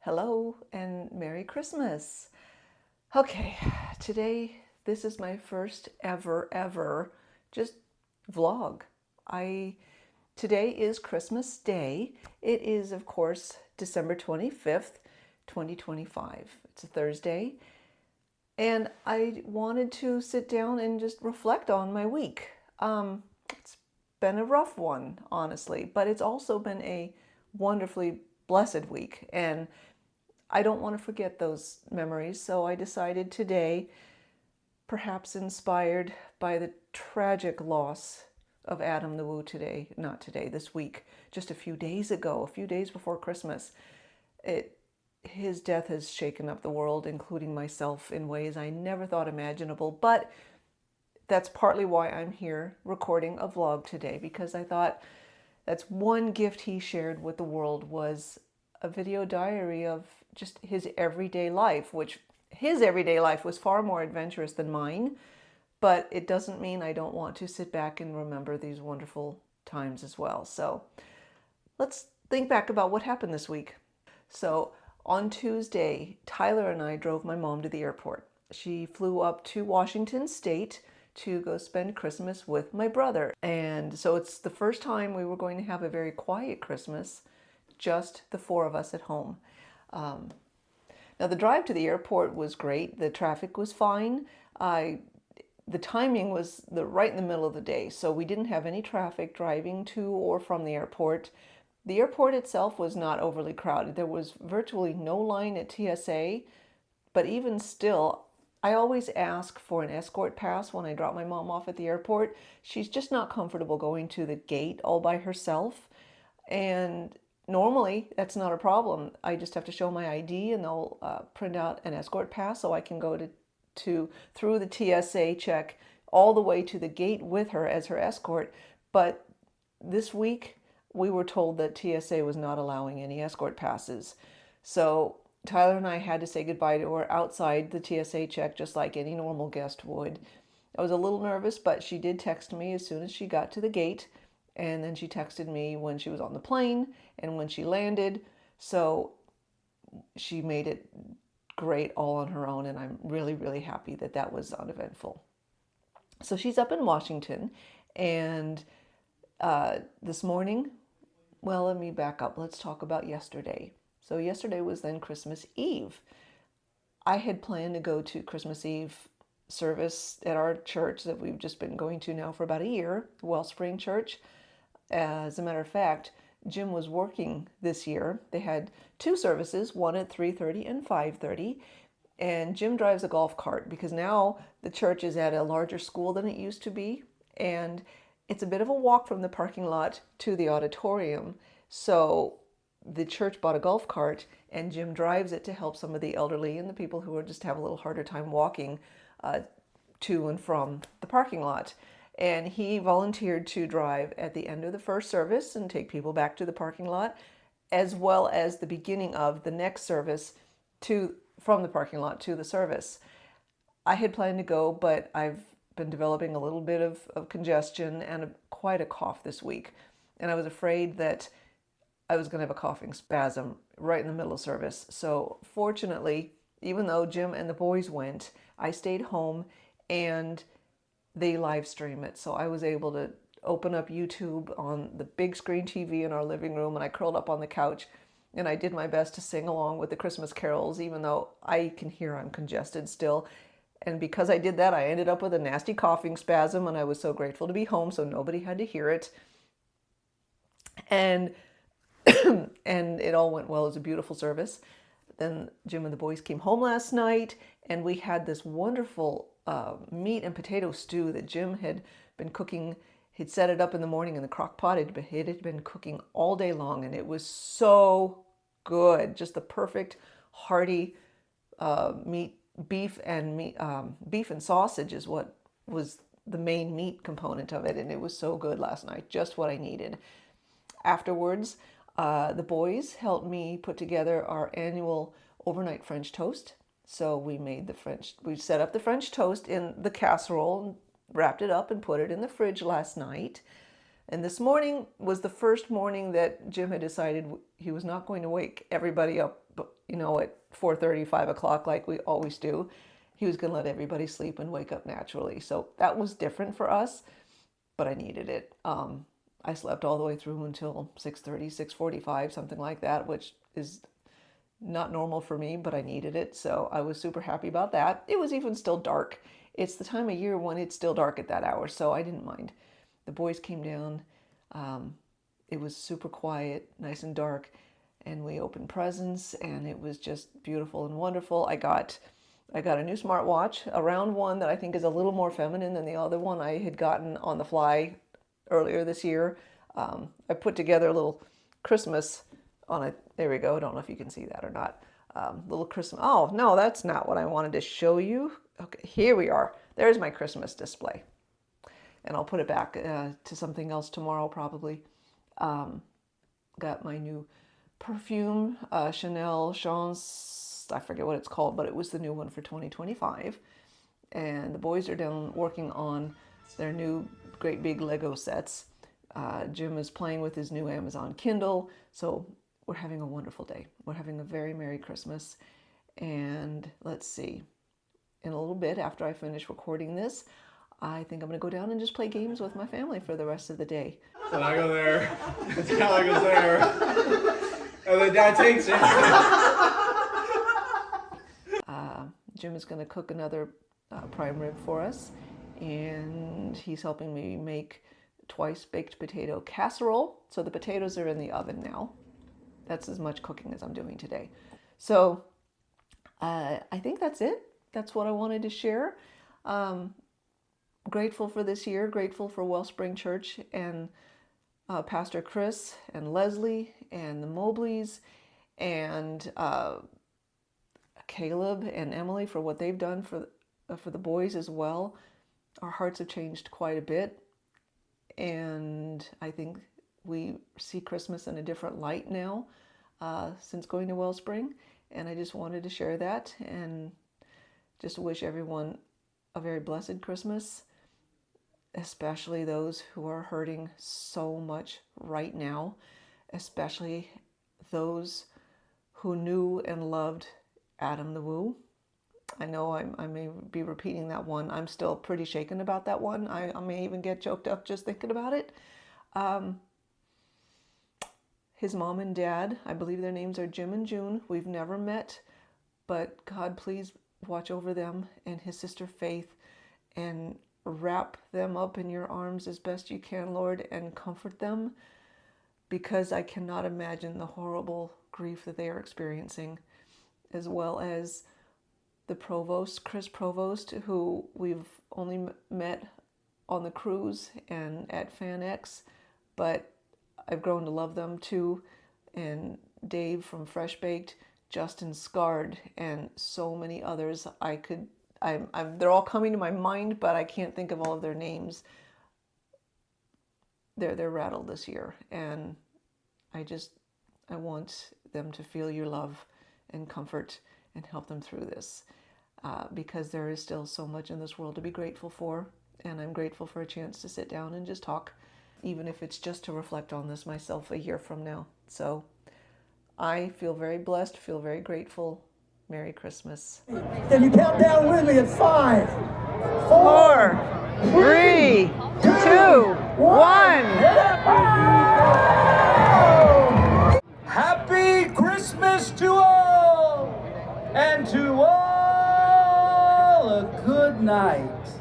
Hello and Merry Christmas. Okay, today this is my first ever just vlog. I Today is Christmas Day. It is of course December 25th, 2025. It's a Thursday, and I wanted to sit down and just reflect on my week. It's been a rough one, honestly, but it's also been a wonderfully blessed week, and I don't want to forget those memories, so I decided today, perhaps inspired by the tragic loss of Adam the Woo not today, this week, just a few days ago, a few days before Christmas. His death has shaken up the world, including myself, in ways I never thought imaginable. But that's partly why I'm here recording a vlog today, because I thought that's one gift he shared with the world, was a video diary of just his everyday life, which his everyday life was far more adventurous than mine, but it doesn't mean I don't want to sit back and remember these wonderful times as well. So let's think back about what happened this week. So on Tuesday, Tyler and I drove my mom to the airport. She flew up to Washington State to go spend Christmas with my brother. And so it's the first time we were going to have a very quiet Christmas, just the four of us at home. Now, the drive to the airport was great. The traffic was fine. The timing was right in the middle of the day, so we didn't have any traffic driving to or from the airport. The airport itself was not overly crowded. There was virtually no line at TSA, but even still, I always ask for an escort pass when I drop my mom off at the airport. She's just not comfortable going to the gate all by herself. And normally that's not a problem. I just have to show my ID and they'll print out an escort pass so I can go through the TSA check all the way to the gate with her as her escort. But this week we were told that TSA was not allowing any escort passes. So Tyler and I had to say goodbye to her outside the TSA check, just like any normal guest would. I was a little nervous, but she did text me as soon as she got to the gate, and then she texted me when she was on the plane and when she landed. So she made it great all on her own, and I'm really happy that that was uneventful. So she's up in Washington, and this morning, well, let me back up. Let's talk about yesterday. So yesterday was then Christmas Eve. I had planned to go to Christmas Eve service at our church that we've just been going to now for about a year, Wellspring Church. As a matter of fact, Jim was working this year. They had two services, one at 3:30 and 5:30. And Jim drives a golf cart because now the church is at a larger school than it used to be. And it's a bit of a walk from the parking lot to the auditorium. So the church bought a golf cart, and Jim drives it to help some of the elderly and the people who just have a little harder time walking to and from the parking lot. And he volunteered to drive at the end of the first service and take people back to the parking lot, as well as the beginning of the next service from the parking lot to the service. I had planned to go, but I've been developing a little bit of congestion and quite a cough this week. And I was afraid that I was going to have a coughing spasm right in the middle of service. So fortunately, even though Jim and the boys went, I stayed home and they live stream it. So I was able to open up YouTube on the big screen TV in our living room, and I curled up on the couch and I did my best to sing along with the Christmas carols, even though I can hear I'm congested still. And because I did that, I ended up with a nasty coughing spasm, and I was so grateful to be home so nobody had to hear it. And and it all went well. It was a beautiful service. Then Jim and the boys came home last night, and we had this wonderful meat and potato stew that Jim had been cooking. He'd set it up in the morning in the crock pot. It had been cooking all day long, and it was so good. Just the perfect hearty beef and sausage is what was the main meat component of it, and it was so good last night. Just what I needed. Afterwards, the boys helped me put together our annual overnight French toast. So we set up the French toast in the casserole, wrapped it up and put it in the fridge last night. And this morning was the first morning that Jim had decided he was not going to wake everybody up at 4:30, 5 o'clock like we always do. He was going to let everybody sleep and wake up naturally. So that was different for us, but I needed it. I slept all the way through until 6:30, 6:45, something like that, which is not normal for me, but I needed it. So I was super happy about that. It was even still dark. It's the time of year when it's still dark at that hour, so I didn't mind. The boys came down. It was super quiet, nice and dark, and we opened presents, and it was just beautiful and wonderful. I got a new smartwatch, a round one that I think is a little more feminine than the other one I had gotten on the fly earlier this year. I put together a little Christmas on it. There we go. I don't know if you can see that or not. Little Christmas. Oh, no, that's not what I wanted to show you. Okay, here we are. There's my Christmas display. And I'll put it back to something else tomorrow probably. Got my new perfume, Chanel Chance, I forget what it's called, but it was the new one for 2025. And the boys are down working on their new great big Lego sets. Jim is playing with his new Amazon Kindle. So we're having a wonderful day. We're having a very Merry Christmas. And let's see, in a little bit after I finish recording this, I think I'm going to go down and just play games with my family for the rest of the day. So I go there, and Tyler goes there, and then Dad takes it. Jim is going to cook another prime rib for us, and he's helping me make twice baked potato casserole. So the potatoes are in the oven now. That's as much cooking as I'm doing today. So I think that's it. That's what I wanted to share. Grateful for this year, grateful for Wellspring Church and Pastor Chris and Leslie and the Mobleys and Caleb and Emily for what they've done for the boys as well. Our hearts have changed quite a bit, and I think we see Christmas in a different light now since going to Wellspring, and I just wanted to share that and just wish everyone a very blessed Christmas, especially those who are hurting so much right now, especially those who knew and loved Adam the Woo. I know I may be repeating that one. I'm still pretty shaken about that one. I may even get choked up just thinking about it. His mom and dad, I believe their names are Jim and June. We've never met, but God, please watch over them and his sister Faith and wrap them up in your arms as best you can, Lord, and comfort them, because I cannot imagine the horrible grief that they are experiencing, as well as the provost, Chris Provost, who we've only met on the cruise and at FanX, but I've grown to love them too, and Dave from Fresh Baked, Justin Scard, and so many others. They're all coming to my mind, but I can't think of all of their names. They're rattled this year, and I want them to feel your love and comfort and help them through this, because there is still so much in this world to be grateful for, and I'm grateful for a chance to sit down and just talk, even if it's just to reflect on this myself a year from now. So I feel very blessed, feel very grateful. Merry Christmas. Can you count down with me at 5, 4, 3, 2, 1. Happy Christmas to all, and to all a good night.